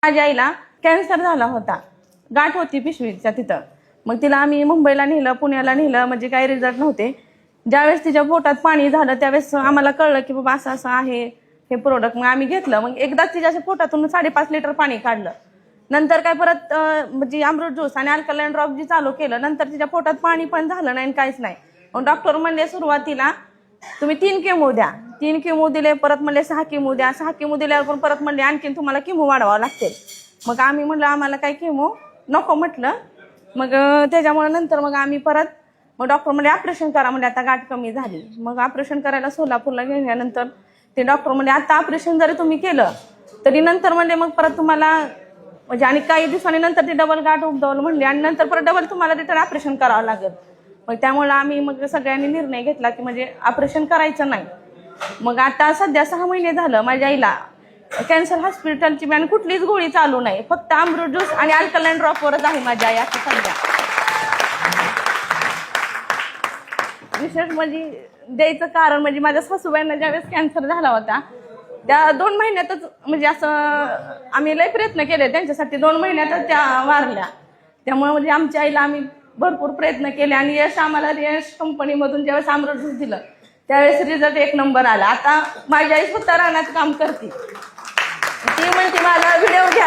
माझ्या आईला कॅन्सर झाला होता, गाठ होती पिशवीच्या तिथं. मग तिला आम्ही मुंबईला नेलं, पुण्याला नेलं, म्हणजे काही रिझल्ट नव्हते. ज्यावेळेस तिच्या पोटात पाणी झालं त्यावेळेस आम्हाला कळलं की बाबा असं असं आहे हे प्रोडक्ट. मग आम्ही घेतलं. मग एकदाच तिच्या पोटातून 5.5 लिटर पाणी काढलं. नंतर काय परत म्हणजे अमृत ज्यूस आणि अल्कलाइन ड्रॉप जी चालू केलं, नंतर तिच्या पोटात पाणी पण झालं नाही, काहीच नाही. मग डॉक्टर म्हणले सुरुवातीला तुम्ही 3 केमो द्या. 3 केमो दिले, परत म्हणले 6 केमो द्या. 6 केमो दिल्यावर पण परत म्हणले आणखीन तुम्हाला केमो वाढवावं लागतील. मग आम्ही म्हणलं आम्हाला काही केमो नको म्हटलं. मग त्याच्यामुळे नंतर मग आम्ही परत मग डॉक्टर म्हणजे ऑपरेशन करा म्हणजे आता गाठ कमी झाली. मग ऑपरेशन करायला सोलापूरला गेल्यानंतर ते डॉक्टर म्हणजे आता ऑपरेशन जरी तुम्ही केलं तरी नंतर म्हणजे मग परत तुम्हाला म्हणजे आणि काही दिवसांनी नंतर ते डबल गाठ उद्भवलं म्हणले आणि नंतर परत डबल तुम्हाला रिटर्न ऑपरेशन करावं लागेल. मग त्यामुळे आम्ही मग सगळ्यांनी निर्णय घेतला की म्हणजे ऑपरेशन करायचं नाही. मग आता सध्या 6 महिने झालं माझ्या आईला कॅन्सर हॉस्पिटलची आणि कुठलीच गोळी चालू नाही, फक्त अमृत ज्यूस आणि अल्कलाइन ड्रॉपवरच आहे माझी आई आता सध्या. विशेष म्हणजे द्यायचं कारण म्हणजे माझ्या सासूबाईंना ज्यावेळेस कॅन्सर झाला होता त्या 2 महिन्यातच म्हणजे असं आम्ही लय प्रयत्न केले त्यांच्यासाठी, 2 महिन्यातच त्या वारल्या. त्यामुळे म्हणजे आमच्या आईला आम्ही भरपूर प्रयत्न केले आणि यश आम्हाला यश कंपनीमधून ज्यावेळेस अमृत ज्यूस दिलं त्यावेळेस रिझल्ट 1 नंबर आला. आता माझी आई स्वतः रानात काम करते. ती म्हणते मला व्हिडिओ घ्या.